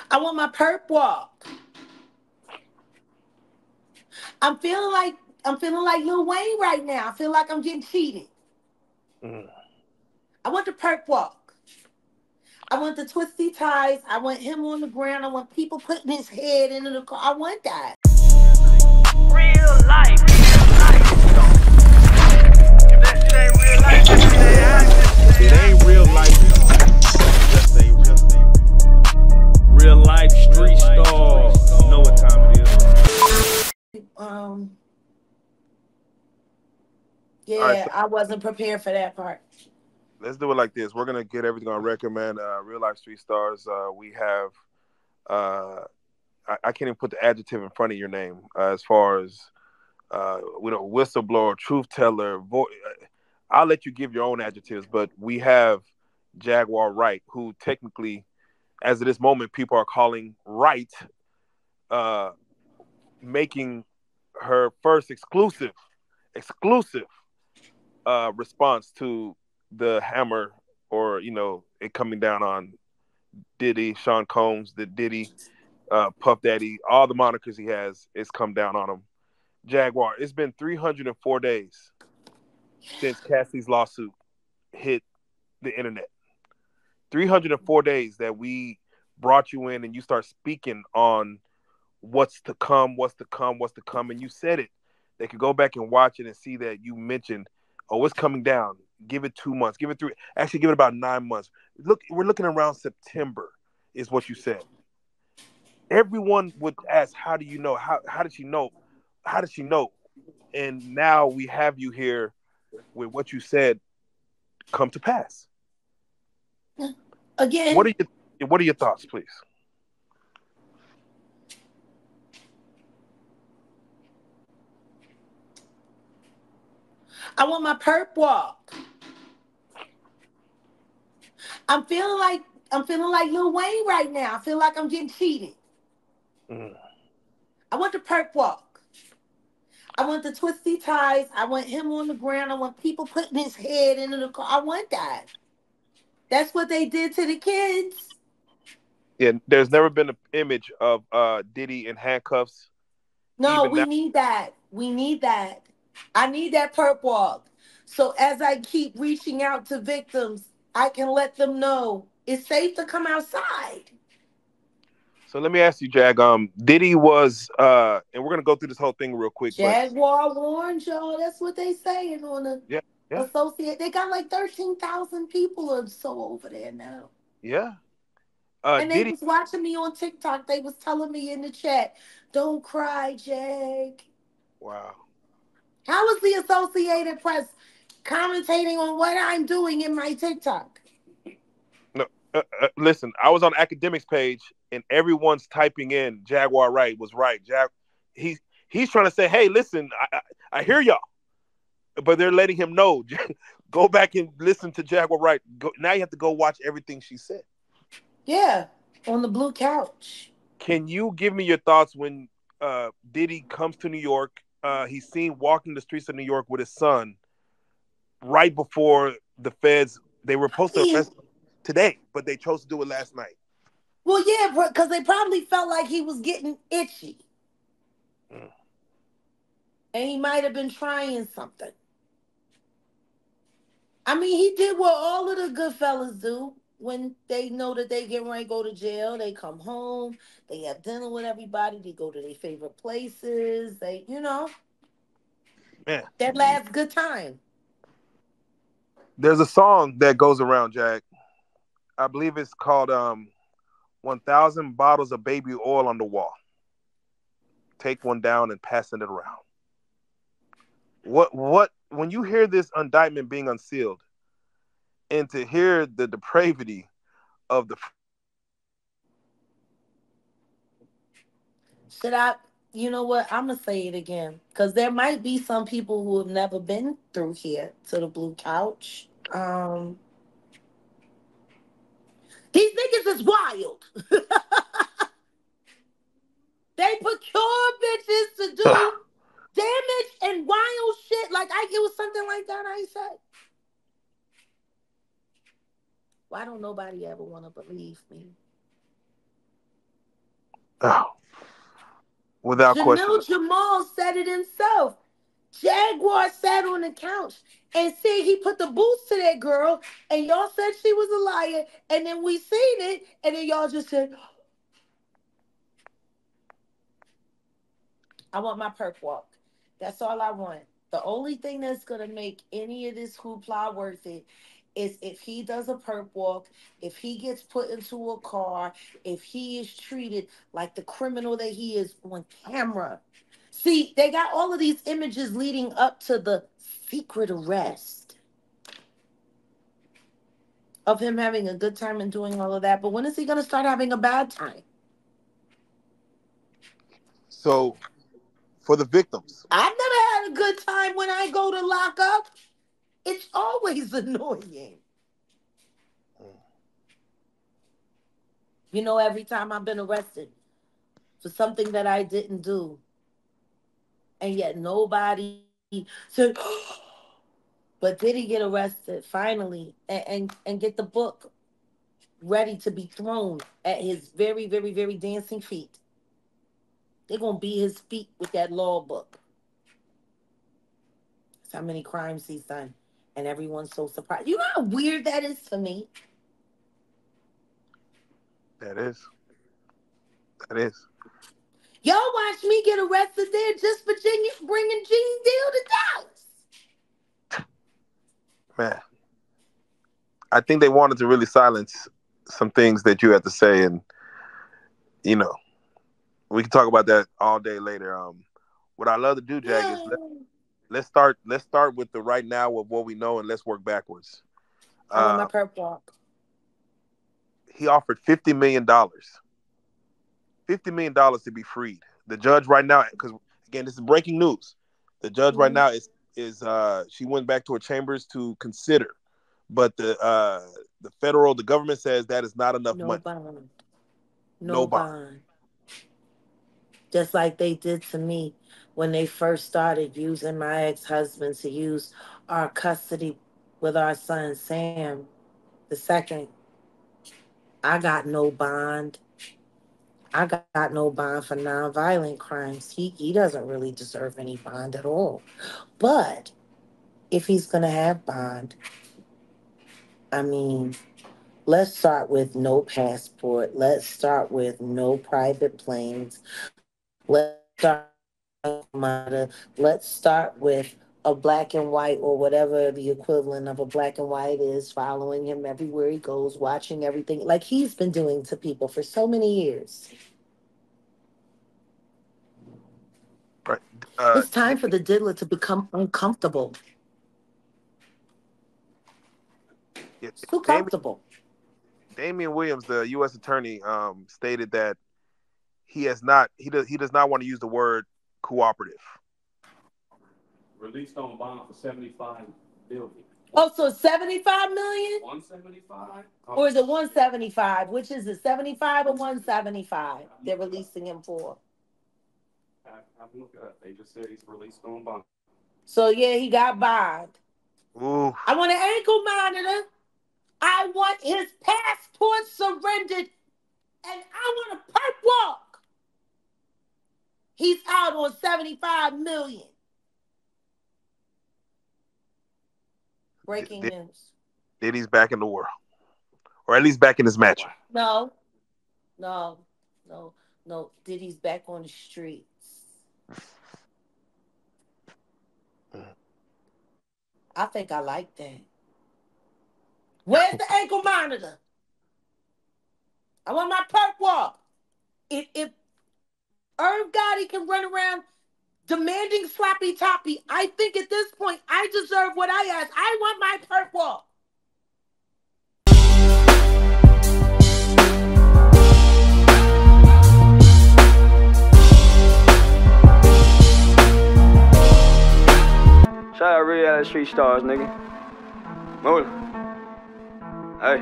I want my perp walk. I'm feeling like I'm feeling like Lil Wayne right now. I feel like I'm getting cheated. Mm. I want the perp walk. I want the twisty ties. I want him on the ground. I want people putting his head into the car. I want that. Real life, real life. If that shit ain't real life, that shit ain't If it ain't real life, it just ain't real life street stars. You know what time it is. Um, All right, yeah, I wasn't prepared for that part. let's do it like this. We're gonna get everything on record, man. Real life street stars. We have. Uh, I can't even put the adjective in front of your name. As far as we know, whistleblower, truth teller. I'll let you give your own adjectives, but we have Jaguar Wright, who technically, as of this moment, people are calling Wright, uh, making her first exclusive response to the hammer, or it coming down on Diddy, Sean Combs, the Diddy, Puff Daddy, all the monikers he has, it's come down on him. Jaguar, it's been 304 days since Cassie's lawsuit hit the internet. 304 days that we brought you in and you start speaking on what's to come, what's to come, what's to come, and you said it. They could go back and watch it and see that you mentioned, oh, it's coming down. Give it 2 months. Give it three. Actually, give it about 9 months. Look, we're looking around September, is what you said. Everyone would ask, how do you know? How did she know? How did she know? And now we have you here with what you said come to pass. What Again, are your thoughts, please? I want my perp walk. I'm feeling like I'm feeling like Lil Wayne right now. I feel like I'm getting cheated. Mm. I want the perp walk. I want the twisty ties. I want him on the ground. I want people putting his head into the car. I want that. That's what they did to the kids. Yeah, there's never been an image of Diddy in handcuffs. No, Even we now, need that. We need that. I need that perp walk. So as I keep reaching out to victims, I can let them know it's safe to come outside. so let me ask you, Jag. Diddy was, and we're gonna go through this whole thing real quick, but Jaguar warned y'all. That's what they saying on the yeah, yeah, associate. They got like 13,000 people or so over there now. yeah. And they Diddy, was watching me on TikTok. They was telling me in the chat, "Don't cry, Jag." wow. How is the Associated Press commentating on what I'm doing in my TikTok? No, listen. I was on academics page, and everyone's typing in Jaguar Wright was right. He he's trying to say, hey, listen, I hear y'all, but they're letting him know. Go back and listen to Jaguar Wright. Now you have to go watch everything she said. Yeah, on the blue couch. Can you give me your thoughts when Diddy comes to New York? He's seen walking the streets of New York with his son right before the feds. They were supposed to Yeah. arrest him today, but they chose to do it last night. Well, yeah, because they probably felt like he was getting itchy. Mm. And he might have been trying something. I mean, he did what all of the good fellas do when they know that they get ready to go to jail. They come home, they have dinner with everybody, they go to their favorite places. Man, That last good time. there's a song that goes around, Jack. I believe it's called 1,000 bottles of baby oil on the wall. Take one down and passing it around. What when you hear this indictment being unsealed, and to hear the depravity of the Should I, you know what? I'm going to say it again. Because there might be some people who have never been through here to the blue couch. These niggas is wild. They procure bitches to do damage and wild shit. Like it was something like that I said. Why don't nobody ever want to believe me? Oh, without question. Jamil Jamal said it himself. Jaguar sat on the couch and said he put the boots to that girl, and y'all said she was a liar, and then we seen it, and then y'all just said, I want my perp walk. That's all I want. The only thing that's gonna make any of this hoopla worth it is if he does a perp walk, if he gets put into a car, if he is treated like the criminal that he is on camera. See, they got all of these images leading up to the secret arrest of him having a good time and doing all of that. But when is he gonna start having a bad time? So, for the victims, I've never had a good time when I go to lock up. It's always annoying. You know, every time I've been arrested for something that I didn't do, and yet nobody said, but did he get arrested finally and get the book ready to be thrown at his very, very, very dancing feet? They're going to beat his feet with that law book. That's how many crimes he's done. And everyone's so surprised. You know how weird that is for me? that is. That is. Y'all watch me get arrested there just for bringing Gene Deal to Dallas. Man. I think they wanted to really silence some things that you had to say, and you know, we can talk about that all day later. What I love to do, Jag, is let's start with the right now of what we know, and let's work backwards. I want my perp walk. He offered $50 million. $50 million to be freed. The judge right now, because again, this is breaking news. The judge right now is she went back to her chambers to consider, but the government says that is not enough money. Bond. No bond. Just like they did to me when they first started using my ex-husband to use our custody with our son Sam the second. I got no bond. I got no bond for nonviolent crimes. He doesn't really deserve any bond at all. But if he's going to have bond, I mean, let's start with no passport. Let's start with no private planes. Let's start with a black and white, or whatever the equivalent of a black and white is, following him everywhere he goes, watching everything like he's been doing to people for so many years. Right. It's time for the diddler to become uncomfortable. It's too comfortable. Damian Williams, the U.S. attorney, stated that he does not want to use the word cooperative. Released on bond for $75 billion. Oh, so $75 million? 175? Or is it 175? Which is it, 75 or 175? They're releasing him for. Have a look at it. They just said he's released on bond. So yeah, he got bond. Ooh. I want an ankle monitor. I want his passport surrendered, and I want a perp walk. He's out on $75 million. Breaking news. Diddy's back in the world, or at least back in his match. No. Diddy's back on the streets. I think I like that. Where's the ankle monitor? I want my perp walk. If Irv Gotti can run around demanding sloppy toppy, I think at this point I deserve what I ask. I want my perp walk. Shout out Reality Street Stars, nigga. Move. Hey.